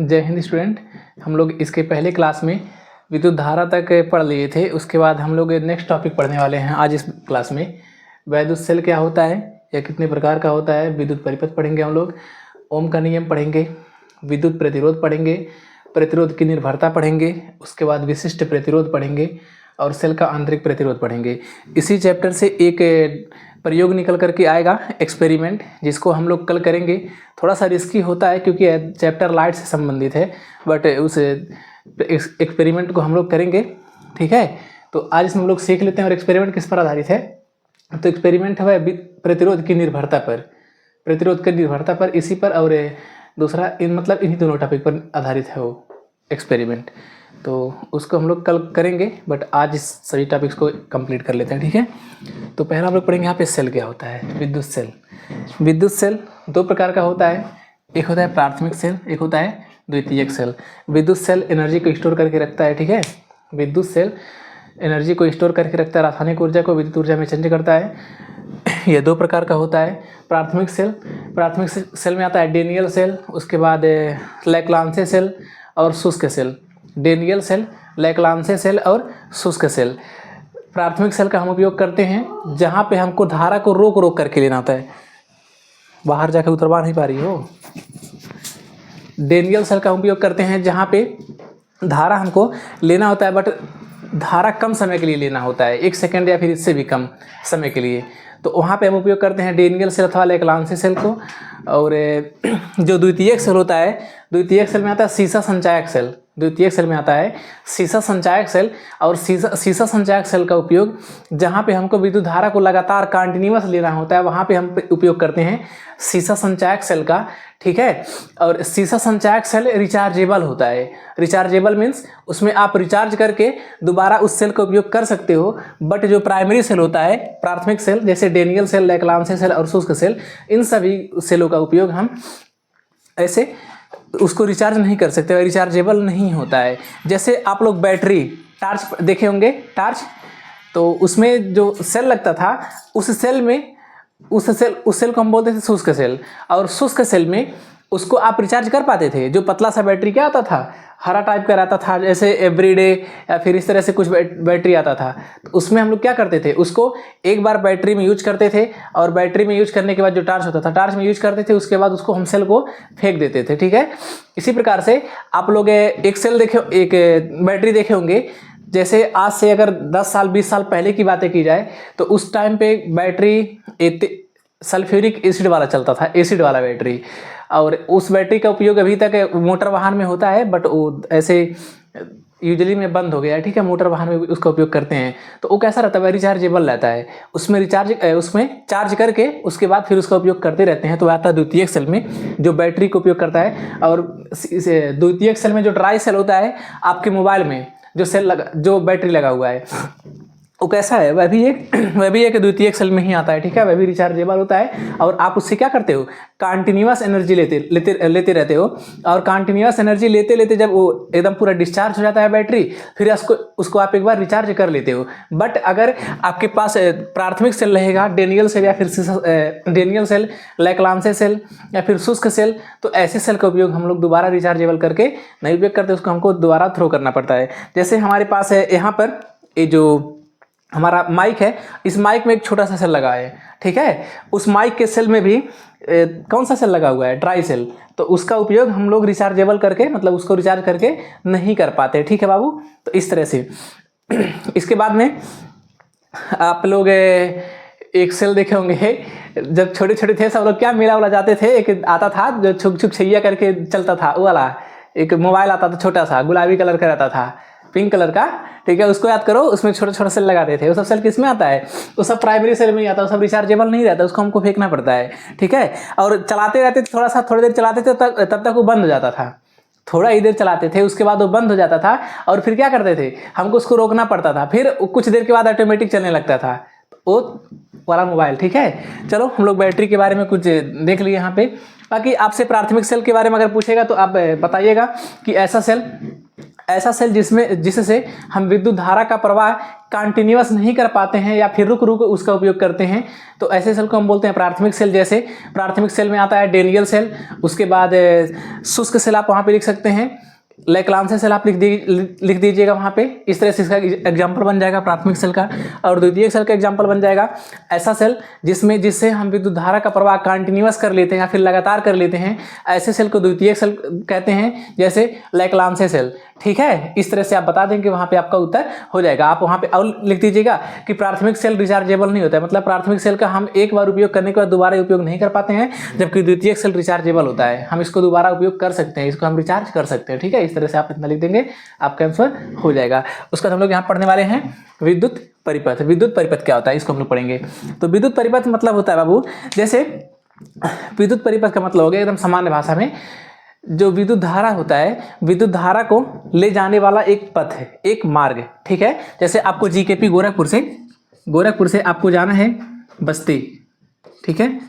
जय हिंद स्टूडेंट। हम लोग इसके पहले क्लास में विद्युत धारा तक पढ़ लिए थे। उसके बाद हम लोग नेक्स्ट टॉपिक पढ़ने वाले हैं आज इस क्लास में। वैद्युत सेल क्या होता है या कितने प्रकार का होता है, विद्युत परिपथ पढ़ेंगे हम लोग, ओम का नियम पढ़ेंगे, विद्युत प्रतिरोध पढ़ेंगे, प्रतिरोध की निर्भरता पढ़ेंगे, उसके बाद विशिष्ट प्रतिरोध पढ़ेंगे और सेल का आंतरिक प्रतिरोध पढ़ेंगे। इसी चैप्टर से एक प्रयोग निकल करके आएगा, एक्सपेरिमेंट, जिसको हम लोग कल करेंगे। थोड़ा सा रिस्की होता है क्योंकि चैप्टर लाइट से संबंधित है, बट उस एक्सपेरिमेंट को हम लोग करेंगे। ठीक है, तो आज इसमें हम लोग सीख लेते हैं। और एक्सपेरिमेंट किस पर आधारित है? तो एक्सपेरिमेंट है प्रतिरोध की निर्भरता पर, प्रतिरोध की निर्भरता पर, इसी पर, और दूसरा इन्हीं दोनों टॉपिक पर आधारित है वो एक्सपेरिमेंट। तो उसको हम लोग कल करेंगे, बट आज इस सभी टॉपिक्स को कंप्लीट कर लेते हैं। ठीक है, तो पहला हम लोग पढ़ेंगे यहाँ पे सेल क्या होता है। विद्युत सेल, विद्युत सेल दो प्रकार का होता है, एक होता है प्राथमिक सेल, एक होता है द्वितीयक सेल। विद्युत सेल एनर्जी को स्टोर करके रखता है। ठीक है, विद्युत सेल एनर्जी को स्टोर करके रखता है, रासायनिक ऊर्जा को विद्युत ऊर्जा में चेंज करता है। ये दो प्रकार का होता है। प्राथमिक सेल में आता है डेनियल सेल, उसके बाद लैक्लांसे सेल और शुष्क सेल। डेनियल सेल, लैक्लांसे सेल और शुष्क सेल। प्राथमिक सेल का हम उपयोग करते हैं जहाँ पे हमको धारा को रोक रोक करके लेना होता है। बाहर जाकर उतरवा नहीं पा रही हो। डेनियल सेल का उपयोग करते हैं जहाँ पे धारा हमको लेना होता है, बट धारा कम समय के लिए लेना होता है, 1 सेकंड या फिर इससे भी कम समय के लिए। तो वहाँ पे हम उपयोग करते हैं डेनियल सेल अथवा लैक्लांसे सेल को। और जो द्वितीयक सेल होता है, द्वितीयक सेल में आता है सीसा संचायक सेल। द्वितीयक सेल में आता है सीसा संचायक सेल। और सीसा संचायक सेल का उपयोग जहाँ पे हमको विद्युत धारा को लगातार कंटिन्यूअस लेना होता है, वहाँ पे हम उपयोग करते हैं सीसा संचायक सेल का। ठीक है, और सीसा संचायक सेल रिचार्जेबल होता है। रिचार्जेबल मीन्स उसमें आप रिचार्ज करके दोबारा उस सेल का उपयोग कर सकते हो। बट जो प्राइमरी सेल होता है, प्राथमिक सेल, जैसे डेनियल सेल, लैक्लांसे सेल और शुष्क सेल, इन सभी सेलों का उपयोग हम ऐसे उसको रिचार्ज नहीं कर सकते, रिचार्जेबल नहीं होता है। जैसे आप लोग बैटरी, टार्च देखे होंगे, टार्च, तो उसमें जो सेल लगता था, उस सेल को हम बोलते थे शुष्क सेल। और शुष्क सेल में उसको आप रिचार्ज कर पाते थे। जो पतला सा बैटरी क्या आता था, हरा टाइप का रहता था, जैसे एवरीडे या फिर इस तरह से कुछ बैटरी आता था। तो उसमें हम लोग क्या करते थे, उसको एक बार बैटरी में यूज करते थे, और बैटरी में यूज करने के बाद जो टार्च होता था, टार्च में यूज करते थे, उसके बाद उसको हम सेल को फेंक देते थे। ठीक है, इसी प्रकार से आप लोग एक बैटरी देखे होंगे। जैसे आज से अगर 10 साल 20 साल पहले की बातें की जाए, तो उस टाइम पे बैटरी सल्फ्यूरिक एसिड वाला चलता था, एसिड वाला बैटरी। और उस बैटरी का उपयोग अभी तक मोटर वाहन में होता है, बट वो ऐसे यूजुअली में बंद हो गया है। ठीक है, मोटर वाहन में उसका उपयोग करते हैं। तो वो कैसा रहता है, रिचार्जेबल रहता है। उसमें चार्ज करके उसके बाद फिर उसका उपयोग करते रहते हैं। तो आता है द्वितीयक सेल में, जो बैटरी का उपयोग करता है। और द्वितीयक सेल में जो ड्राई सेल होता है, आपके मोबाइल में जो बैटरी लगा हुआ है, वो कैसा है, वह भी एक द्वितीयक सेल में ही आता है। ठीक है, वह भी रिचार्जेबल होता है। और आप उससे क्या करते हो, कंटिन्यूअस एनर्जी लेते रहते हो। और कंटिन्यूअस एनर्जी लेते लेते जब वो एकदम पूरा डिस्चार्ज हो जाता है बैटरी, फिर उसको आप एक बार रिचार्ज कर लेते हो। बट अगर आपके पास प्राथमिक सेल रहेगा, डेनियल सेल या फिर डेनियल सेल, लैक्लांसे सेल या फिर शुष्क सेल, तो ऐसे सेल का उपयोग हम लोग दोबारा रिचार्जेबल करके नहीं उपयोग करते, उसको हमको दोबारा थ्रो करना पड़ता है। जैसे हमारे पास है यहाँ पर ये जो हमारा माइक है, इस माइक में एक छोटा सा सेल लगा है। ठीक है, उस माइक के सेल में भी कौन सा सेल लगा हुआ है, ड्राई सेल। तो उसका उपयोग हम लोग रिचार्जेबल करके, मतलब उसको रिचार्ज करके नहीं कर पाते। ठीक है बाबू, तो इस तरह से। इसके बाद में आप लोग एक सेल देखे होंगे, जब छोटे छोटे थे सब लोग क्या मेला वाला जाते थे, एक आता था जो छुक छुक छैया करके चलता था, वो वाला एक मोबाइल आता था, छोटा सा गुलाबी कलर का रहता था, पिंक कलर का। ठीक है, उसको याद करो, उसमें छोटा छोटा सेल लगाते थे। वो सब सेल किस में आता है, वो सब प्राइमरी सेल में ही आता है, वो सब रिचार्जेबल नहीं रहता, उसको हमको फेंकना पड़ता है। ठीक है, और चलाते रहते थोड़ी देर चलाते थे, तब तक वो बंद हो जाता था। थोड़ा ही देर चलाते थे, उसके बाद वो बंद हो जाता था। और फिर क्या करते थे, हमको उसको रोकना पड़ता था, फिर कुछ देर के बाद ऑटोमेटिक चलने लगता था, वो वाला मोबाइल। ठीक है, चलो हम लोग बैटरी के बारे में कुछ देख लिए यहाँ पे। बाकी आपसे प्राथमिक सेल के बारे में अगर पूछेगा तो आप बताइएगा कि ऐसा सेल जिससे हम विद्युत धारा का प्रवाह कंटिन्यूअस नहीं कर पाते हैं या फिर रुक रुक उसका उपयोग करते हैं, तो ऐसे सेल को हम बोलते हैं प्राथमिक सेल। जैसे प्राथमिक सेल में आता है डेनियल सेल, उसके बाद शुष्क सेल आप वहाँ पे लिख सकते हैं, लैक्लांसे सेल आप लिख दीजिएगा वहाँ पे। इस तरह से इसका एग्जाम्पल बन जाएगा प्राथमिक सेल का। और द्वितीयक सेल का एग्जाम्पल बन जाएगा ऐसा सेल जिससे हम विद्युत धारा का प्रवाह कंटिन्यूअस कर लेते हैं या फिर लगातार कर लेते हैं, ऐसे सेल को द्वितीयक सेल कहते हैं, जैसे लैक्लांसे सेल। ठीक है, इस तरह से आप बता देंगे, वहाँ पे आपका उत्तर हो जाएगा। आप वहाँ पे और लिख दीजिएगा कि प्राथमिक सेल रिचार्जेबल नहीं होता है, मतलब प्राथमिक सेल का हम एक बार उपयोग करने के बाद दोबारा उपयोग नहीं कर पाते हैं, जबकि द्वितीयक सेल रिचार्जेबल होता है, हम इसको दोबारा उपयोग कर सकते हैं, इसको हम रिचार्ज कर सकते हैं। ठीक है, इस तरह से आप इतना लिख देंगे, आपका आंसर हो जाएगा। उसके बाद हम लोग यहाँ पढ़ने वाले हैं विद्युत परिपथ। विद्युत परिपथ क्या होता है, इसको हम लोग पढ़ेंगे। तो विद्युत परिपथ मतलब होता है बाबू, जैसे विद्युत परिपथ का मतलब हो गया एकदम सामान्य भाषा में, जो विद्युत धारा होता है, विद्युत धारा को ले जाने वाला एक पथ है, एक मार्ग। ठीक है, जैसे आपको जीकेपी गोरखपुर से आपको जाना है बस्ती। ठीक है,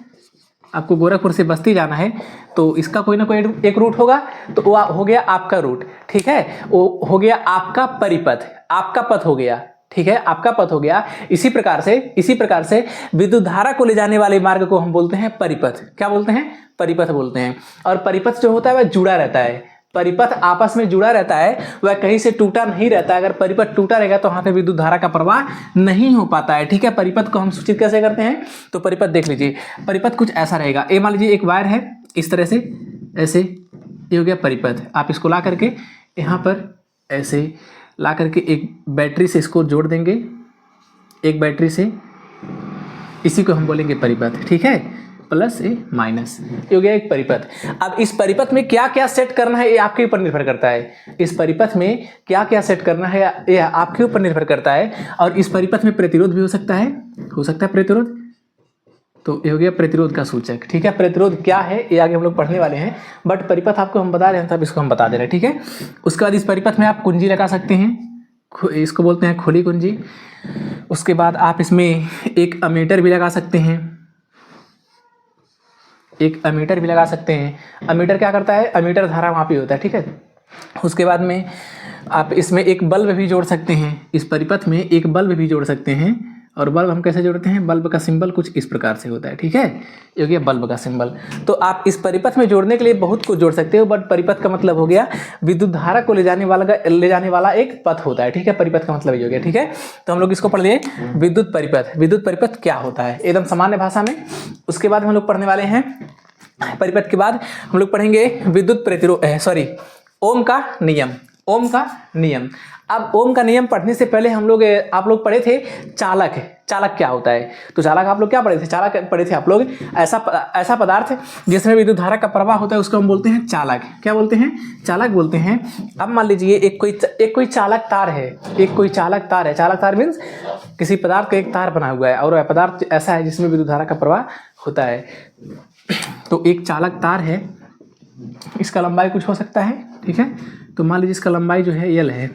आपको गोरखपुर से बस्ती जाना है, तो इसका कोई ना कोई एक रूट होगा, तो वो हो गया आपका रूट। ठीक है, वो हो गया आपका परिपथ, आपका पथ हो गया। ठीक है, आपका पथ हो गया। इसी प्रकार से विद्युत धारा को ले जाने वाले मार्ग को हम बोलते हैं परिपथ। क्या बोलते हैं, परिपथ बोलते हैं। और परिपथ जो होता है वह जुड़ा रहता है, परिपथ आपस में जुड़ा रहता है, वह कहीं से टूटा नहीं रहता है। अगर परिपथ टूटा रहेगा तो वहां पे विद्युत धारा का प्रवाह नहीं हो पाता है। ठीक है, परिपथ को हम सूचित कैसे करते हैं, तो परिपथ देख लीजिए, परिपथ कुछ ऐसा रहेगा। ये मान लीजिए एक वायर है, इस तरह से ऐसे, ये हो गया परिपथ। आप इसको ला करके यहाँ पर ऐसे ला करके एक बैटरी से इसको जोड़ देंगे, एक बैटरी से, इसी को हम बोलेंगे परिपथ। ठीक है, प्लस ए माइनस, ये हो गया एक परिपथ। अब इस परिपथ में क्या क्या सेट करना है ये आपके ऊपर निर्भर करता है। इस परिपथ में क्या क्या सेट करना है ये आपके ऊपर निर्भर करता है। और इस परिपथ में प्रतिरोध भी हो सकता है प्रतिरोध। तो ये हो गया प्रतिरोध का सूचक। ठीक है, प्रतिरोध क्या है ये आगे हम लोग पढ़ने वाले हैं, बट परिपथ आपको हम बता रहे हैं, तब इसको हम बता दे रहे हैं। ठीक है, उसके बाद इस परिपथ में आप कुंजी लगा सकते हैं, इसको बोलते हैं खुली कुंजी। उसके बाद आप इसमें एक अमीटर भी लगा सकते हैं, अमीटर क्या करता है, अमीटर धारा मापी होता है। ठीक है, उसके बाद में आप इसमें एक बल्ब भी जोड़ सकते हैं, इस परिपथ में एक बल्ब भी जोड़ सकते हैं। और बल्ब हम कैसे जोड़ते हैं, बल्ब का सिंबल कुछ इस प्रकार से होता है। ठीक है, ये हो गया बल्ब का सिंबल। तो आप इस परिपथ में जोड़ने के लिए बहुत कुछ जोड़ सकते हो, बट परिपथ का मतलब हो गया विद्युत धारा को ले जाने वाला एक पथ होता है। ठीक है, परिपथ का मतलब ये हो गया। ठीक है, तो हम लोग इसको पढ़ लिए, विद्युत परिपथ क्या होता है एकदम सामान्य भाषा में। उसके बाद हम लोग पढ़ने वाले हैं, परिपथ के बाद हम लोग पढ़ेंगे विद्युत प्रतिरोध, ओम का नियम। अब ओम का नियम पढ़ने से पहले आप लोग पढ़े थे चालक क्या होता है। तो चालक आप लोग क्या पढ़े थे, चालक पढ़े थे आप लोग, ऐसा पदार्थ जिसमें विद्युत धारा का प्रवाह होता है उसको हम बोलते हैं चालक। क्या बोलते हैं, चालक बोलते हैं। अब मान लीजिए एक कोई चालक तार है, चालक तार मीन्स किसी पदार्थ का एक तार बना हुआ है और वह पदार्थ ऐसा है जिसमें विद्युत धारा का प्रवाह होता है। तो एक चालक तार है, इसका लंबाई कुछ हो सकता है। ठीक है, तो मान लीजिए इसका लंबाई जो है L है।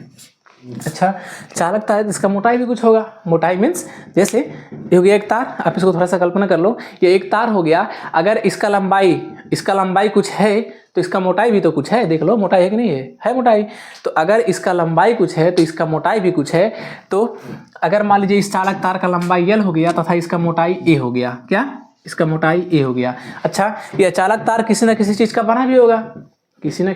अच्छा, चालक तार है, इसका मोटाई भी कुछ होगा। मोटाई मीन्स जैसे ये हो गया एक तार, आप इसको थोड़ा सा कल्पना कर लो, ये एक तार हो गया। अगर इसका लंबाई कुछ है तो इसका मोटाई भी तो कुछ है। देख लो मोटाई है कि नहीं है मोटाई। तो अगर इसका लंबाई कुछ है तो इसका मोटाई भी कुछ है। तो अगर मान लीजिए इस चालक तार का लंबाई L हो गया तथा इसका मोटाई A हो गया, क्या, इसका मोटाई A हो गया। अच्छा, यह चालक तार किसी न किसी चीज़ का बना भी होगा, किसी न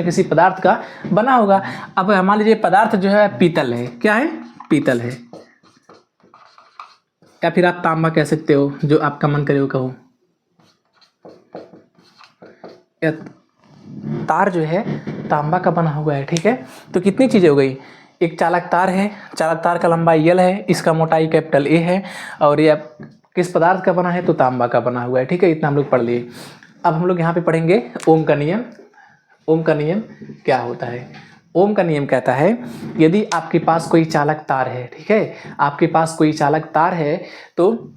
किसी पदार्थ का बना होगा। अब मान लीजिए पदार्थ जो है पीतल है, क्या है, पीतल है, या फिर आप तांबा कह सकते हो, जो आपका मन करे वो कहो। तार जो है तांबा का बना हुआ है। ठीक है, तो कितनी चीज़ें हो गई, एक चालक तार है, चालक तार का लंबाई L है, इसका मोटाई कैपिटल A है, और यह किस पदार्थ का बना है, तो तांबा का बना हुआ है। ठीक है, इतना हम लोग पढ़ लिए। अब हम लोग यहाँ पे पढ़ेंगे ओम का नियम। ओम का नियम क्या होता है, ओम का नियम कहता है यदि आपके पास कोई चालक तार है, ठीक है, आपके पास कोई चालक तार है, तो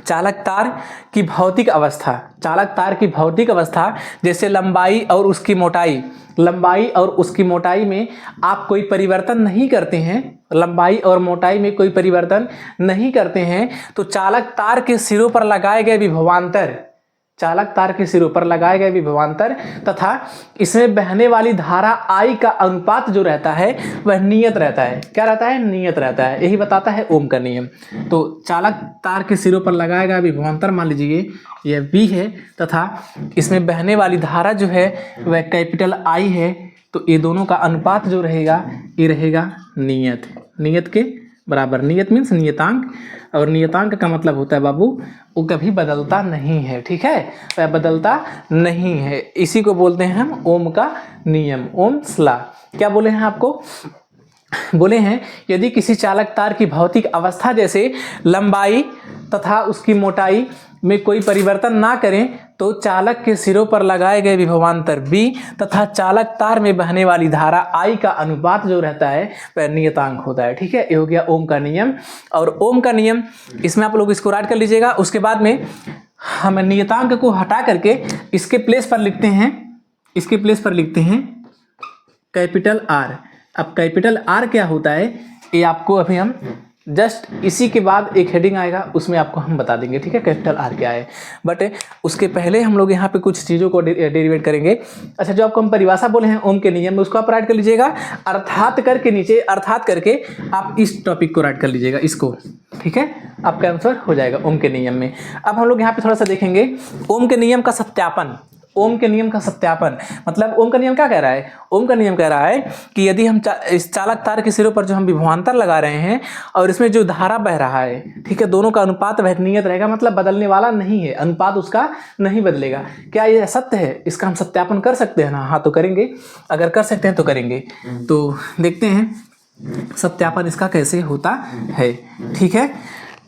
चालक तार की भौतिक अवस्था जैसे लंबाई और उसकी मोटाई में आप कोई परिवर्तन नहीं करते हैं, लंबाई और मोटाई में कोई परिवर्तन नहीं करते हैं, तो चालक तार के सिरों पर लगाए गए विभवांतर, चालक तार के सिरों पर लगाए गए विभवांतर तथा इसमें बहने वाली धारा I का अनुपात जो रहता है वह नियत रहता है। क्या रहता है? नियत रहता है। यही बताता है ओम का नियम। तो चालक तार के सिरों पर लगाया गया विभवांतर मान लीजिए यह V है तथा इसमें बहने वाली धारा जो है वह कैपिटल I है। तो ये दोनों का अनुपात जो रहेगा ये रहेगा नियत। नियत के बराबर। नियत मीन्स नियतांक, और नियतांक का मतलब होता है बाबू वो कभी बदलता नहीं है। ठीक है, वह बदलता नहीं है। इसी को बोलते हैं हम ओम का नियम, ओम्स लॉ। क्या बोले हैं आपको? बोले हैं यदि किसी चालक तार की भौतिक अवस्था जैसे लंबाई तथा उसकी मोटाई में कोई परिवर्तन ना करें तो चालक के सिरों पर लगाए गए विभवांतर V तथा चालक तार में बहने वाली धारा I का अनुपात जो रहता है वह नियतांक होता है। ठीक है, ये हो गया ओम का नियम। और ओम का नियम इसमें आप लोग इसको राइट कर लीजिएगा। उसके बाद में हम नियतांक को हटा करके इसके प्लेस पर लिखते हैं, इसके प्लेस पर लिखते हैं कैपिटल R। अब कैपिटल R क्या होता है ये आपको अभी हम जस्ट इसी के बाद एक हेडिंग आएगा उसमें आपको हम बता देंगे। ठीक है, कैपिटल R क्या है। बट उसके पहले हम लोग यहाँ पे कुछ चीज़ों को डेरिवेट करेंगे। अच्छा, जो आपको हम परिभाषा बोले हैं ओम के नियम में उसको आप राइट कर लीजिएगा। अर्थात करके नीचे अर्थात करके आप इस टॉपिक को राइट कर लीजिएगा, इसको। ठीक है, आपका आंसर हो जाएगा ओम के नियम में। अब हम लोग यहाँ पे थोड़ा सा देखेंगे ओम के नियम का सत्यापन। ओम के नियम का सत्यापन मतलब ओम का नियम क्या कह रहा है? ओम का नियम कह रहा है कि यदि हम इस चालक तार के सिरों पर जो हम विभवांतर लगा रहे हैं और इसमें जो धारा बह रहा है, ठीक है, दोनों का अनुपात वह नियत रहेगा, मतलब बदलने वाला नहीं है, अनुपात उसका नहीं बदलेगा। क्या ये सत्य है? इसका हम सत्यापन कर सकते हैं ना? हाँ, तो करेंगे। अगर कर सकते हैं तो करेंगे। तो देखते हैं सत्यापन इसका कैसे होता है। ठीक है,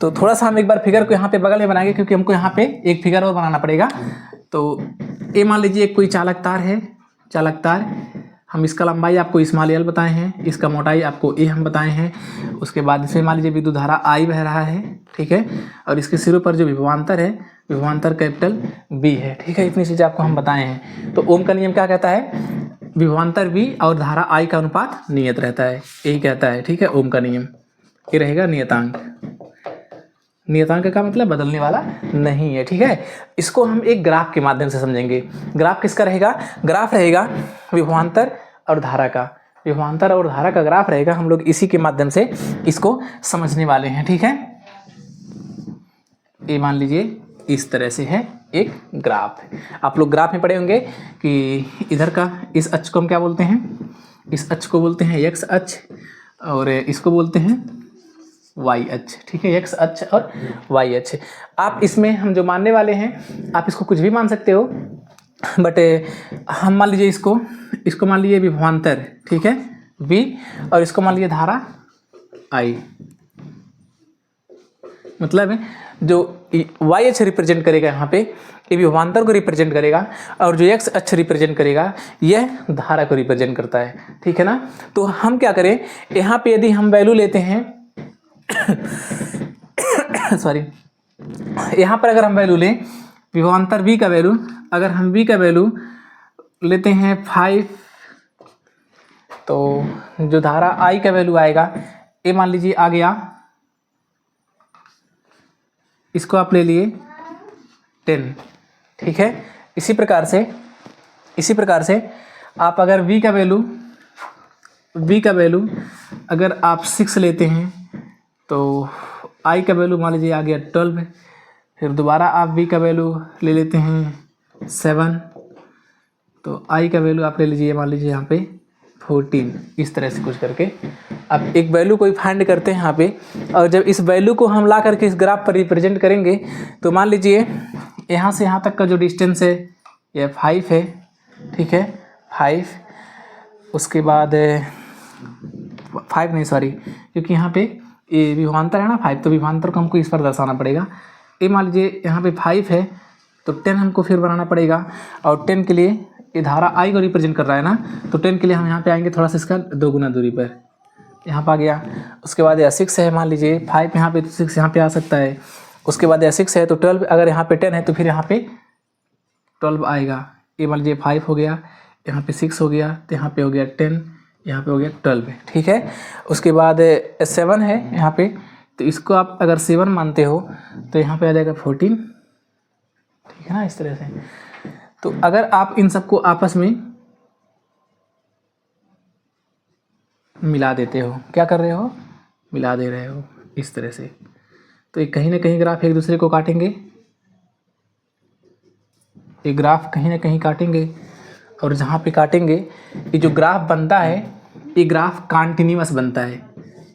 तो थोड़ा सा हम एक बार फिगर को यहाँ पे बगल में बनाएंगे क्योंकि हमको यहाँ पे एक फिगर और बनाना पड़ेगा। तो ये मान लीजिए कोई चालक तार है, चालक तार। हम इसका लंबाई आपको स्मॉल l बताए हैं, इसका मोटाई आपको a हम बताए हैं। उसके बाद इसमें मान लीजिए विद्युत धारा I बह रहा है। ठीक है, और इसके सिरों पर जो विभवांतर है, विभवांतर कैपिटल B है। ठीक है, इतनी चीज़ें आपको हम बताए हैं। तो ओम का नियम क्या कहता है? विभवांतर V और धारा I का अनुपात नियत रहता है, यही कहता है। ठीक है, ओम का नियम ये रहेगा नियतांक। नियतांक का मतलब बदलने वाला नहीं है। ठीक है, इसको हम एक ग्राफ के माध्यम से समझेंगे। ग्राफ किसका रहेगा? ग्राफ रहेगा विभवांतर और धारा का। विभवांतर और धारा का ग्राफ रहेगा। हम लोग इसी के माध्यम से इसको समझने वाले हैं। ठीक है, ये मान लीजिए इस तरह से है एक ग्राफ। आप लोग ग्राफ में पढ़े होंगे कि इधर का इस अक्ष को हम क्या बोलते हैं? इस अक्ष को बोलते हैं x अक्ष और इसको बोलते हैं y अक्ष। ठीक है, x अक्ष और y अक्ष। आप इसमें हम जो मानने वाले हैं आप इसको कुछ भी मान सकते हो, बट हम मान लीजिए इसको मान लीजिए विभवांतर, ठीक है, V, और इसको मान लीजिए धारा I। मतलब जो y अक्ष रिप्रेजेंट करेगा यहाँ पे ये विभवांतर को रिप्रेजेंट करेगा और जो x अक्ष रिप्रेजेंट करेगा यह धारा को रिप्रेजेंट करता है। ठीक है ना? तो हम क्या करें, यहाँ पे यदि हम वैल्यू लेते हैं सॉरी, यहाँ पर अगर हम वैल्यू लें विभवांतर V का वैल्यू, अगर हम V का वैल्यू लेते हैं 5, तो जो धारा I का वैल्यू आएगा ये मान लीजिए आ गया, इसको आप ले लिए 10। ठीक है, इसी प्रकार से आप अगर V का वैल्यू अगर आप 6 लेते हैं तो I का वैल्यू मान लीजिए आ गया 12। फिर दोबारा आप V का वैल्यू ले लेते हैं 7, तो I का वैल्यू आप ले लीजिए मान लीजिए यहाँ पे 14। इस तरह से कुछ करके अब एक वैल्यू को फाइंड करते हैं यहाँ पे, और जब इस वैल्यू को हम ला करके इस ग्राफ पर रिप्रेजेंट करेंगे तो मान लीजिए यहाँ से यहाँ तक का जो डिस्टेंस है ये 5 है। ठीक है, 5, उसके बाद 5 नहीं सॉरी, क्योंकि यहाँ पे ये विभवांतर है ना 5, तो विभवांतर को हमको इस पर दर्शाना पड़ेगा। ये मान लीजिए यहाँ पे 5 है तो 10 हमको फिर बनाना पड़ेगा, और 10 के लिए ये धारा I को रिप्रेजेंट कर रहा है ना, तो 10 के लिए हम यहाँ पे आएंगे थोड़ा सा इसका 2 गुना दूरी पर, यहाँ पर आ गया। उसके बाद यह 6 है, मान लीजिए 5 यहाँ पे तो 6 यहाँ पे आ सकता है। उसके बाद यह 6 है तो 12, अगर यहाँ पे 10 है तो फिर यहाँ पे 12 आएगा। ये मान लीजिए 5 हो गया, यहाँ पे 6 हो गया, तो यहाँ पे हो गया 10, यहाँ पे हो गया 12। ठीक है, उसके बाद 7 है यहाँ पे, तो इसको आप अगर 7 मानते हो तो यहाँ पे आ जाएगा 14। ठीक है ना, इस तरह से। तो अगर आप इन सबको आपस में मिला देते हो, क्या कर रहे हो, मिला दे रहे हो इस तरह से, तो ये कहीं ना कहीं ग्राफ एक दूसरे को काटेंगे, ये ग्राफ कहीं ना कहीं काटेंगे, और जहाँ पे काटेंगे ये जो ग्राफ बनता है ये ग्राफ कॉन्टिन्यूअस बनता है।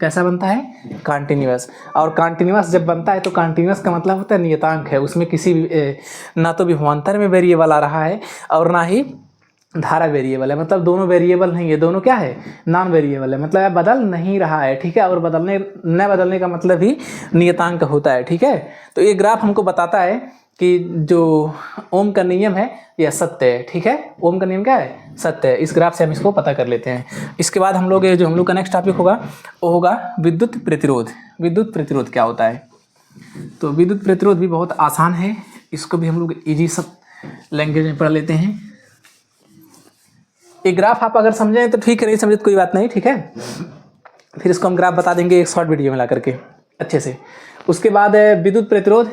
कैसा बनता है, कॉन्टिन्यूअस। और कॉन्टिन्यूअस जब बनता है तो कॉन्टिन्यूअस का मतलब होता है नियतांक है, उसमें किसी भी ना तो विभवांतर में वेरिएबल आ रहा है और ना ही धारा वेरिएबल है, मतलब दोनों वेरिएबल नहीं है, दोनों क्या है, नॉन वेरिएबल है, मतलब बदल नहीं रहा है। ठीक है, और बदलने न बदलने का मतलब ही नियतांक होता है। ठीक है, तो ये ग्राफ हमको बताता है कि जो ओम का नियम है यह सत्य है। ठीक है, ओम का नियम क्या है, सत्य है। इस ग्राफ से हम इसको पता कर लेते हैं। इसके बाद हम लोग का नेक्स्ट टॉपिक होगा वो होगा विद्युत प्रतिरोध। विद्युत प्रतिरोध क्या होता है, तो विद्युत प्रतिरोध भी बहुत आसान है, इसको भी हम लोग ईजी सब लैंग्वेज में पढ़ लेते हैं। एक ग्राफ आप अगर समझें तो ठीक है, नहीं समझे तो कोई बात नहीं। ठीक है, फिर इसको हम ग्राफ बता देंगे एक शॉर्ट वीडियो में ला करके अच्छे से। उसके बाद विद्युत प्रतिरोध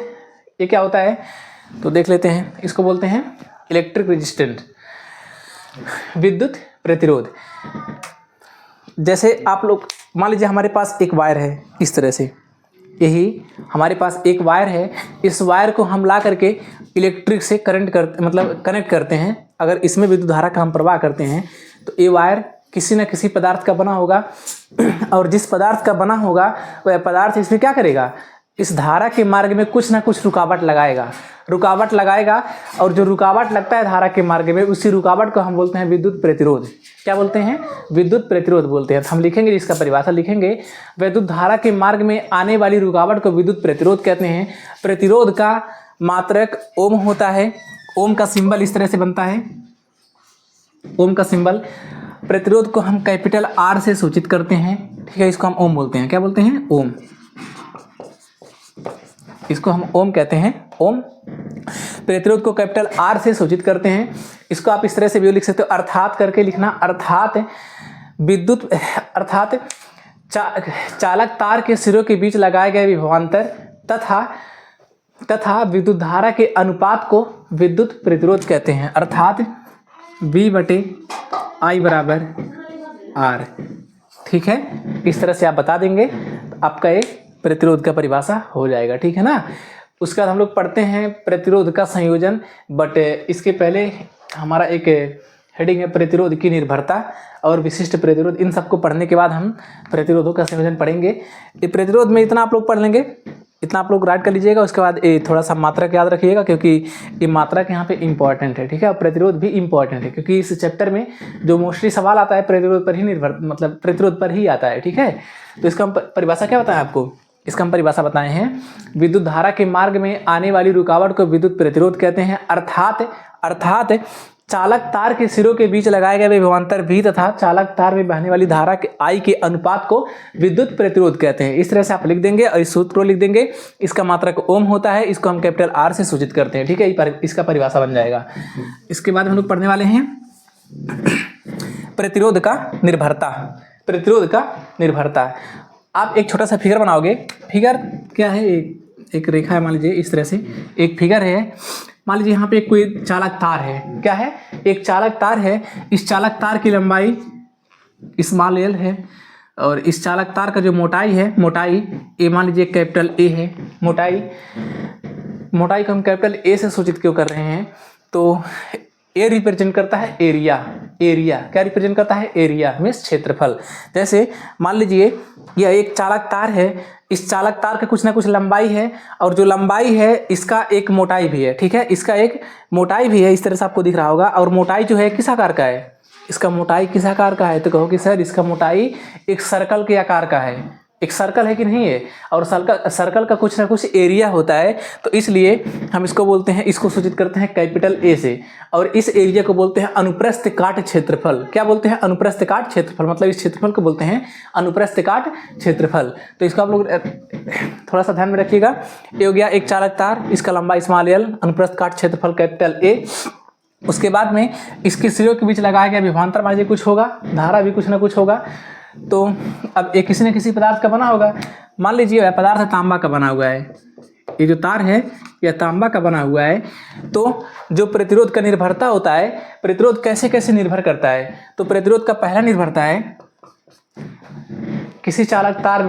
ये क्या होता है, तो देख लेते हैं। इसको बोलते हैं इलेक्ट्रिक रेजिस्टेंस, विद्युत प्रतिरोध। जैसे आप लोग मान लीजिए हमारे पास एक वायर है इस तरह से, यही हमारे पास एक वायर है, इस वायर को हम ला करके इलेक्ट्रिक से कनेक्ट करते हैं। अगर इसमें विद्युत धारा का हम प्रवाह करते हैं तो ये वायर किसी न किसी पदार्थ का बना होगा, और जिस पदार्थ का बना होगा वह पदार्थ इसमें क्या करेगा, इस धारा के मार्ग में कुछ ना कुछ रुकावट लगाएगा, और जो रुकावट लगता है धारा के मार्ग में, उसी रुकावट को हम बोलते हैं विद्युत प्रतिरोध। क्या बोलते हैं, विद्युत प्रतिरोध बोलते हैं। तो हम लिखेंगे, इसका परिभाषा लिखेंगे, विद्युत धारा के मार्ग में आने वाली रुकावट को विद्युत प्रतिरोध कहते हैं। प्रतिरोध का मात्रक ओम होता है, ओम का सिंबल इस तरह से बनता है, ओम का सिंबल। प्रतिरोध को हम कैपिटल आर से सूचित करते हैं। ठीक है, इसको हम ओम बोलते हैं। क्या बोलते हैं, ओम। इसको हम ओम कहते हैं, ओम। प्रतिरोध को कैपिटल आर से सूचित करते हैं। इसको आप इस तरह से भी लिख सकते हो, अर्थात करके लिखना, अर्थात विद्युत, अर्थात चालक तार के सिरों के बीच लगाए गए विभवांतर तथा विद्युत धारा के अनुपात को विद्युत प्रतिरोध कहते हैं। अर्थात V/I बराबर R। ठीक है, इस तरह से आप बता देंगे तो आपका ये प्रतिरोध का परिभाषा हो जाएगा। ठीक है ना। उसके बाद हम लोग पढ़ते हैं प्रतिरोध का संयोजन, बट इसके पहले हमारा एक हेडिंग है प्रतिरोध की निर्भरता और विशिष्ट प्रतिरोध। इन सबको पढ़ने के बाद हम प्रतिरोधों का संयोजन पढ़ेंगे। ये प्रतिरोध में इतना आप लोग पढ़ लेंगे, इतना आप लोग राइट कर लीजिएगा। उसके बाद ये थोड़ा सा मात्रक याद रखिएगा, क्योंकि ये मात्रक यहाँ पे इंपॉर्टेंट है। ठीक है, और प्रतिरोध भी इंपॉर्टेंट है, क्योंकि इस चैप्टर में जो मोस्टली सवाल आता है प्रतिरोध पर ही निर्भर, मतलब प्रतिरोध पर ही आता है। ठीक है, तो इसका हम परिभाषा क्या बताएं आपको, इसका हम परिभाषा बताए हैं, विद्युत धारा के मार्ग में आने वाली रुकावट को विद्युत प्रतिरोध कहते हैं। अर्थात चालक तार के सिरों के बीच लगाए गए विभवांतर V तथा चालक तार में बहने वाली धारा के I के अनुपात को विद्युत प्रतिरोध कहते हैं। इस तरह से आप लिख देंगे और इस सूत्र को लिख देंगे। इसका मात्रक ओम होता है, इसको हम कैपिटल R से सूचित करते हैं। ठीक है, इसका परिभाषा बन जाएगा। इसके बाद हम लोग पढ़ने वाले हैं प्रतिरोध का निर्भरता। प्रतिरोध का निर्भरता, आप एक छोटा सा फिगर बनाओगे। फिगर क्या है, एक रेखा है, मान लीजिए इस तरह से एक फिगर है। मान लीजिए यहाँ पे कोई चालक तार है, क्या है, एक चालक तार है। इस चालक तार की लंबाई स्मॉल l है, और इस चालक तार का जो मोटाई है, मोटाई ए मान लीजिए कैपिटल A है। मोटाई को हम कैपिटल A से सूचित क्यों कर रहे हैं, तो ए रिप्रेजेंट करता है एरिया। क्या रिप्रेजेंट करता है, एरिया मीन्स क्षेत्रफल। जैसे मान लीजिए यह एक चालक तार है, इस चालक तार का कुछ ना कुछ लंबाई है, और जो लंबाई है इसका एक मोटाई भी है। ठीक है, इसका एक मोटाई भी है, इस तरह से आपको दिख रहा होगा। और मोटाई जो है किस आकार का है, इसका मोटाई किस आकार का है, तो कहो कि सर इसका मोटाई एक सर्कल के आकार का है। एक सर्कल है कि नहीं है, और सर्कल का कुछ ना कुछ एरिया होता है, तो इसलिए हम इसको बोलते हैं, इसको सूचित करते हैं कैपिटल A से। और इस एरिया को बोलते हैं अनुप्रस्थ काट क्षेत्रफल। क्या बोलते हैं, अनुप्रस्थ काट क्षेत्रफल, मतलब इस क्षेत्रफल को बोलते हैं अनुप्रस्थ काट क्षेत्रफल। तो इसको आप लोग थोड़ा सा ध्यान में रखिएगा। ये हो गया एक चालक तार, इसका लंबा स्मॉल l, अनुप्रस्थ काट क्षेत्रफल कैपिटल A। उसके बाद में इसके सिरों के बीच लगाया गया विभवांतर मान लीजिए कुछ होगा, धारा भी कुछ ना कुछ होगा। तो अब एक किसी न किसी पदार्थ का बना होगा। मान लीजिए वह पदार्थ तांबा का बना हुआ है, ये जो तार है यह तांबा का बना हुआ है। तो जो प्रतिरोध का निर्भरता होता है, प्रतिरोध कैसे कैसे निर्भर करता है, तो प्रतिरोध का पहला निर्भरता है किसी चालक तार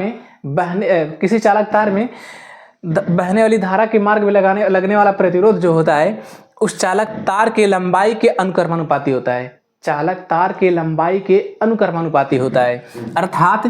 में बहने वाली धारा के मार्ग में लगने वाला प्रतिरोध जो होता है उस चालक तार के लंबाई के अनुक्रमानुपाती होता है। चालक तार के लंबाई के अनुक्रमानुपाती होता है, अर्थात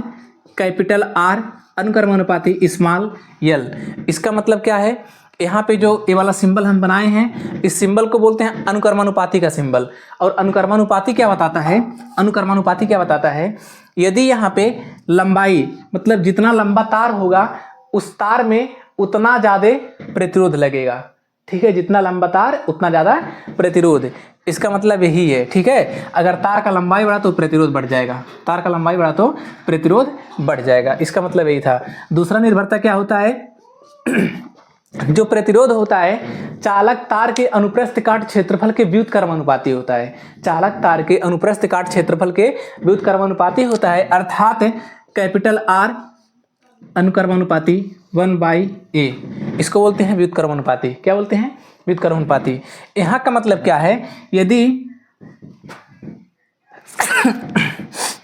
कैपिटल आर अनुक्रमानुपाती स्मॉल एल। इसका मतलब क्या है, यहाँ पे जो ये वाला सिंबल हम बनाए हैं इस सिंबल को बोलते हैं अनुक्रमानुपाती का सिंबल। और अनुक्रमानुपाती क्या बताता है, अनुक्रमानुपाती क्या बताता है, यदि यहाँ पे लंबाई मतलब जितना लंबा तार होगा उस तार में उतना ज़्यादा प्रतिरोध लगेगा। ठीक है, जितना लंबा तार उतना ज़्यादा प्रतिरोध, इसका मतलब यही है। ठीक है, अगर तार का लंबाई बढ़ा तो प्रतिरोध बढ़ जाएगा, तार का लंबाई बढ़ा तो प्रतिरोध बढ़ जाएगा, इसका मतलब यही था। दूसरा निर्भरता क्या होता है, जो प्रतिरोध होता है चालक तार के अनुप्रस्थ काट क्षेत्रफल के व्युत्क्रमानुपाती होता है। चालक तार के अनुप्रस्थ काट क्षेत्रफल के व्युत्क्रमानुपाती होता है, अर्थात कैपिटल आर अनुक्रमानुपाती 1/a। इसको बोलते हैं व्युत्क्रमानुपाती। क्या बोलते हैं, व्युत्क्रमानुपाती। यहाँ का मतलब क्या है, यदि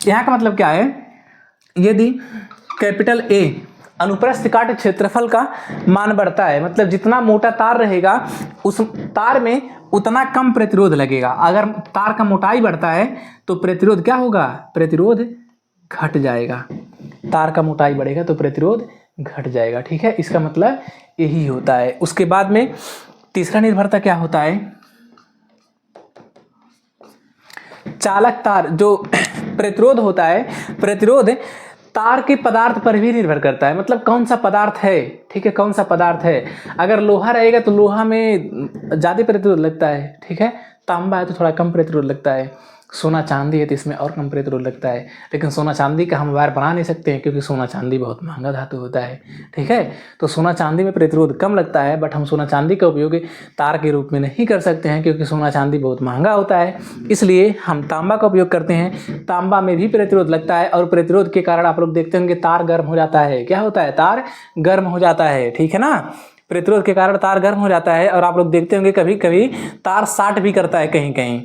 यहाँ का मतलब क्या है, यदि कैपिटल A अनुप्रस्थ काट क्षेत्रफल का मान बढ़ता है, मतलब जितना मोटा तार रहेगा उस तार में उतना कम प्रतिरोध लगेगा। अगर तार का मोटाई बढ़ता है तो प्रतिरोध क्या होगा, प्रतिरोध घट जाएगा। तार का मोटाई बढ़ेगा तो प्रतिरोध घट जाएगा। ठीक है, इसका मतलब यही होता है। उसके बाद में तीसरा निर्भरता क्या होता है, चालक तार जो प्रतिरोध होता है, प्रतिरोध तार के पदार्थ पर भी निर्भर करता है, मतलब कौन सा पदार्थ है। ठीक है, कौन सा पदार्थ है, अगर लोहा रहेगा तो लोहा में ज़्यादा प्रतिरोध लगता है। ठीक है, तांबा है तो थोड़ा कम प्रतिरोध लगता है, सोना चांदी है तो इसमें और कम प्रतिरोध लगता है। लेकिन सोना चांदी का हम वायर बना नहीं सकते हैं क्योंकि सोना चांदी बहुत महंगा धातु होता है। ठीक है, तो सोना चांदी में प्रतिरोध कम लगता है, बट हम सोना चांदी का उपयोग तार के रूप में नहीं कर सकते हैं क्योंकि सोना चांदी बहुत महंगा होता है। इसलिए हम तांबा का उपयोग करते हैं। तांबा में भी प्रतिरोध लगता है और प्रतिरोध के कारण आप लोग देखते होंगे तार गर्म हो जाता है। क्या होता है, तार गर्म हो जाता है। ठीक है ना, प्रतिरोध के कारण तार गर्म हो जाता है। और आप लोग देखते होंगे कभी कभी तार शार्ट भी करता है, कहीं कहीं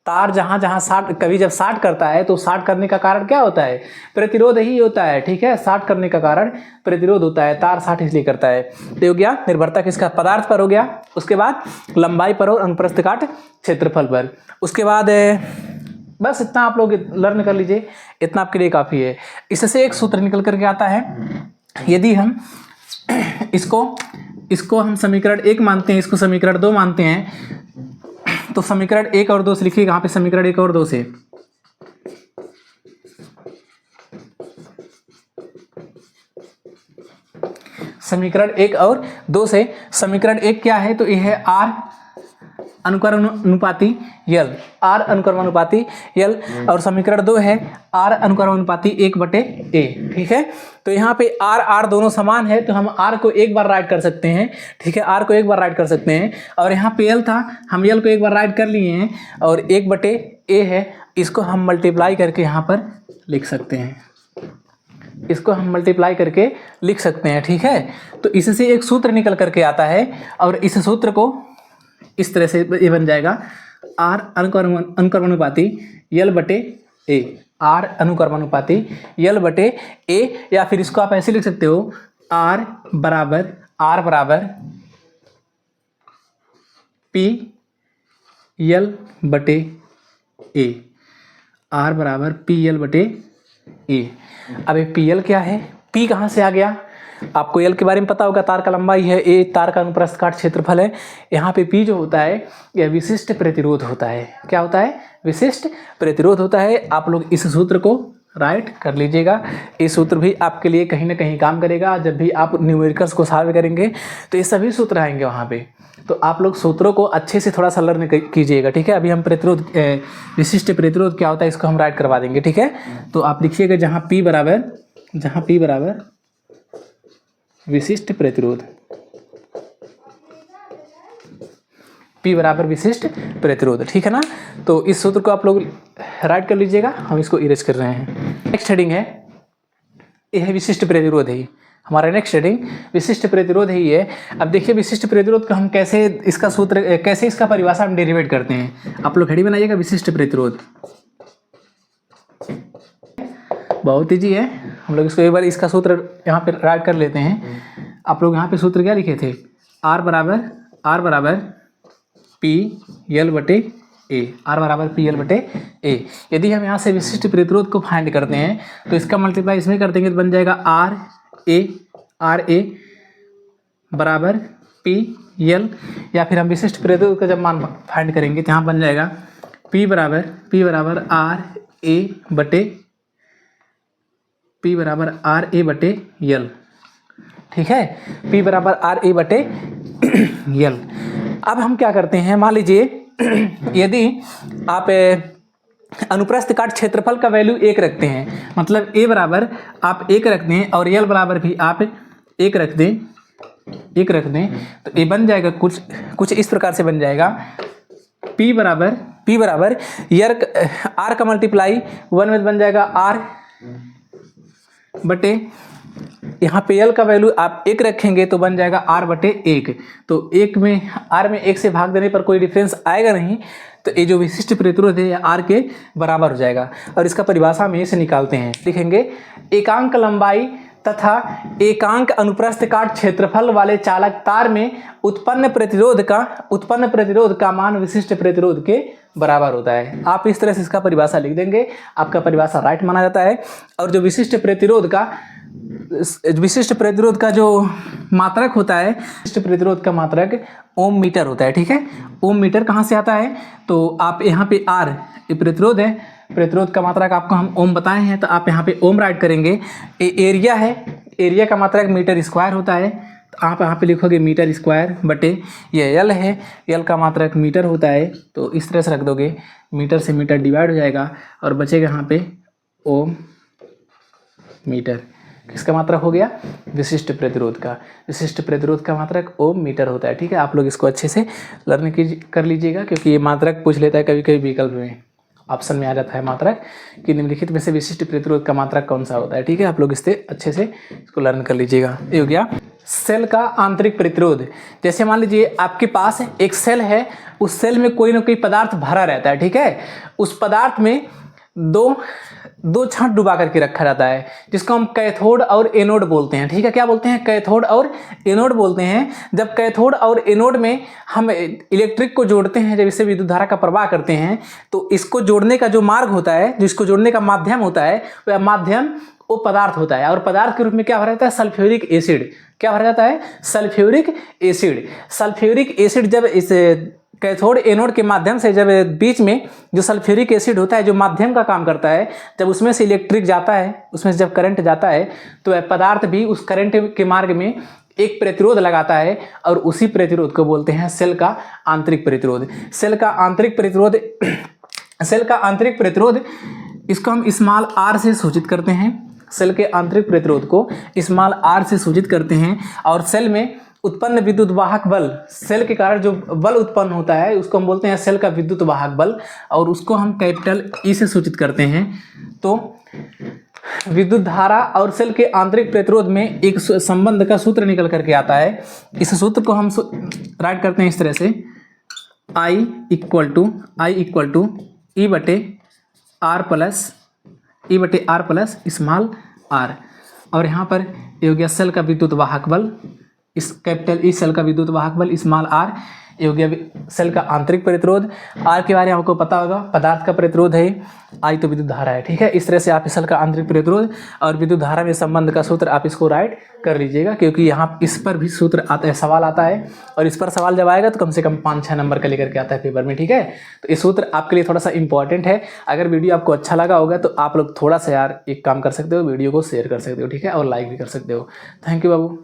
तार जहाँ जहाँ शार्ट, कभी जब शार्ट करता है तो शार्ट करने का कारण क्या होता है, प्रतिरोध ही होता है। ठीक है, शार्ट करने का कारण प्रतिरोध होता है, तार शार्ट इसलिए करता है। तो हो गया निर्भरता किसका, पदार्थ पर हो गया। उसके बाद लंबाई पर और अनुप्रस्थ काट क्षेत्रफल पर। उसके बाद बस इतना आप लोग लर्न कर लीजिए, इतना आपके लिए काफ़ी है। इससे एक सूत्र निकल करके आता है, यदि हम इसको हम समीकरण 1 मानते हैं, इसको समीकरण 2 मानते हैं, तो समीकरण 1 और 2 से लिखिए। यहाँ पे समीकरण 1 और 2 से, समीकरण 1 और 2 से, समीकरण 1 क्या है, तो यह है आर अनुक्रमानुपाती यल, आर अनुक्रमानुपाती यल, और समीकरण 2 है आर अनुक्रमानुपाती 1/a। ठीक है, तो यहाँ पे आर दोनों समान है तो हम आर को एक बार राइट कर सकते हैं। ठीक है, आर को एक बार राइट कर सकते हैं। और यहाँ पे यल था, हम यल को एक बार राइट कर लिए हैं, और 1/a है, इसको हम मल्टीप्लाई करके यहाँ पर लिख सकते हैं, इसको हम मल्टीप्लाई करके लिख सकते हैं। ठीक है, तो इससे एक सूत्र निकल करके आता है, और इस सूत्र को इस तरह से ये बन जाएगा, आर अनुक्रमानुपाती यल/a, आर अनुक्रमानुपाती यल/a, या फिर इसको आप ऐसे लिख सकते हो, आर बराबर पी यल/a, आर बराबर पी यल/a। अब पी यल क्या है, पी कहाँ से आ गया, आपको यल के बारे में पता होगा, तार का लंबाई है, ए तार का अनुप्रस्थ काट क्षेत्रफल है। यहाँ पे पी जो होता है यह विशिष्ट प्रतिरोध होता है। क्या होता है, विशिष्ट प्रतिरोध होता है। आप लोग इस सूत्र को राइट कर लीजिएगा, ये सूत्र भी आपके लिए कहीं ना कहीं काम करेगा। जब भी आप न्यूमेरिकल्स को सॉल्व करेंगे तो ये सभी सूत्र आएंगे वहाँ पे, तो आप लोग सूत्रों को अच्छे से थोड़ा सा लर्न कीजिएगा। ठीक है, अभी हम प्रतिरोध, विशिष्ट प्रतिरोध क्या होता है इसको हम राइट करवा देंगे। ठीक है, तो आप लिखिएगा जहाँ पी बराबर विशिष्ट प्रतिरोध, P बराबर विशिष्ट प्रतिरोध। ठीक है ना, तो इस सूत्र को आप लोग राइट कर लीजिएगा, हम इसको इरेज कर रहे हैं। नेक्स्ट हेडिंग है, यह है विशिष्ट प्रतिरोध है। हमारा नेक्स्ट हेडिंग विशिष्ट प्रतिरोध ही है। अब देखिए विशिष्ट प्रतिरोध का हम कैसे इसका सूत्र, कैसे इसका परिभाषा हम डेरिवेट करते हैं। आप लोग हेडिंग बनाइएगा विशिष्ट प्रतिरोध, बहुत ईजी है। हम लोग इसको एक बार इसका सूत्र यहाँ पे राइट कर लेते हैं। आप लोग यहाँ पे सूत्र क्या लिखे थे, R बराबर पी एल बटे ए, R बराबर पी एल बटे ए। यदि हम यहाँ से विशिष्ट प्रतिरोध को फाइंड करते हैं तो इसका मल्टीप्लाई इसमें कर देंगे तो बन जाएगा आर ए बराबर पी एल, या फिर हम विशिष्ट प्रतिरोध का जब मान फाइंड करेंगे तो यहाँ बन जाएगा P बराबर आर ए बटे एल। ठीक है, P बराबर आर ए बटे एल। अब हम क्या करते हैं, मान लीजिए यदि आप अनुप्रस्थ काट क्षेत्रफल का वैल्यू 1 रखते हैं, मतलब A बराबर आप 1 रख दें और L बराबर भी आप 1 रख दें, तो ये बन जाएगा कुछ इस प्रकार से बन जाएगा। P बराबर R का मल्टीप्लाई 1 में बन जाएगा R बटे, यहाँ पे L का वैल्यू आप 1 रखेंगे तो बन जाएगा R बटे 1। तो 1 में R में 1 से भाग देने पर कोई डिफरेंस आएगा नहीं, तो ये जो विशिष्ट प्रतिरोध है R के बराबर हो जाएगा। और इसका परिभाषा हम इसे निकालते हैं, लिखेंगे एकांक लंबाई तथा एकांक अनुप्रस्थ काट क्षेत्रफल वाले चालक तार में उत्पन्न प्रतिरोध का मान विशिष्ट प्रतिरोध के बराबर होता है। आप इस तरह से इसका परिभाषा लिख देंगे, आपका परिभाषा राइट माना जाता है। और जो विशिष्ट प्रतिरोध का जो मात्रक होता है, विशिष्ट प्रतिरोध का मात्रक ओम मीटर होता है। ठीक है, ओम मीटर कहाँ से आता है, तो आप यहाँ पे R ये प्रतिरोध है, प्रतिरोध का मात्रक आपको हम ओम बताए हैं, तो आप यहाँ पे ओम राइट करेंगे। एरिया है, एरिया का मात्रक मीटर स्क्वायर होता है, तो आप यहाँ पे लिखोगे मीटर स्क्वायर बटे ये एल है, एल का मात्रक मीटर होता है, तो इस तरह से रख दोगे, मीटर से मीटर डिवाइड हो जाएगा और बचेगा यहाँ पे ओम मीटर। किसका मात्रक हो गया, विशिष्ट प्रतिरोध का। विशिष्ट प्रतिरोध का मात्रक ओम मीटर होता है। ठीक है, आप लोग इसको अच्छे से लर्न कर लीजिएगा, क्योंकि ये मात्रक पूछ लेता है कभी कभी विकल्प में, ऑप्शन में आ जाता है मात्रक कि निम्नलिखित में से विशिष्ट प्रतिरोध का मात्रक कौन सा होता है। ठीक है, आप लोग इससे अच्छे से इसको लर्न कर लीजिएगा। ये हो गया सेल का आंतरिक प्रतिरोध। जैसे मान लीजिए आपके पास एक सेल है, उस सेल में कोई ना कोई पदार्थ भरा रहता है। ठीक है, उस पदार्थ में दो छांट डुबा करके रखा जाता है, जिसको हम कैथोड और एनोड बोलते हैं। ठीक है, क्या बोलते हैं, कैथोड और एनोड बोलते हैं। जब कैथोड और एनोड में हम इलेक्ट्रिक को जोड़ते हैं, जब इससे विद्युत धारा का प्रवाह करते हैं, तो इसको जोड़ने का जो मार्ग होता है, जिसको जोड़ने का माध्यम होता है, वह माध्यम वो पदार्थ होता है। और पदार्थ के रूप में क्या भरा जाता है, सल्फ्यूरिक एसिड। क्या भरा जाता है, सल्फ्यूरिक एसिड। सल्फ्यूरिक एसिड जब इस कैथोड एनोड के माध्यम से, जब बीच में जो सल्फ्यूरिक एसिड होता है, जो माध्यम का काम करता है, जब उसमें से इलेक्ट्रिक जाता है, उसमें से जब करंट जाता है, तो वह पदार्थ भी उस करंट के मार्ग में एक प्रतिरोध लगाता है, और उसी प्रतिरोध को बोलते हैं सेल का आंतरिक प्रतिरोध। सेल का आंतरिक प्रतिरोध इसको हम स्मॉल r से सूचित करते हैं। सेल के आंतरिक प्रतिरोध को स्मॉल r से सूचित करते हैं। और सेल में उत्पन्न विद्युत वाहक बल, सेल के कारण जो बल उत्पन्न होता है, उसको हम बोलते हैं सेल का विद्युत वाहक बल, और उसको हम कैपिटल E से सूचित करते हैं। तो विद्युत धारा और सेल के आंतरिक प्रतिरोध में एक संबंध का सूत्र निकल करके आता है। इस सूत्र को हम राइट करते हैं इस तरह से, I इक्वल टू E बटे आर प्लस स्मॉल r। और यहाँ पर ये हो गया सेल का विद्युत वाहक बल, इस कैपिटल ई सेल का विद्युत वाहक बल स्मॉल r। ये हो गया सेल का आंतरिक प्रतिरोध। r के बारे में आपको पता होगा, पदार्थ का प्रतिरोध है, I तो विद्युत धारा है। ठीक है, इस तरह से आप सेल का आंतरिक प्रतिरोध और विद्युत धारा में संबंध का सूत्र आप इसको राइट कर लीजिएगा, क्योंकि यहाँ इस पर भी सूत्र आता है, सवाल आता है, और इस पर सवाल जब आएगा तो कम से कम 5-6 नंबर का लेकर के आता है पेपर में। ठीक है, तो ये सूत्र आपके लिए थोड़ा सा इंपॉर्टेंट है। अगर वीडियो आपको अच्छा लगा होगा तो आप लोग थोड़ा सा यार एक काम कर सकते हो, वीडियो को शेयर कर सकते हो। ठीक है, और लाइक भी कर सकते हो। Thank you Babu.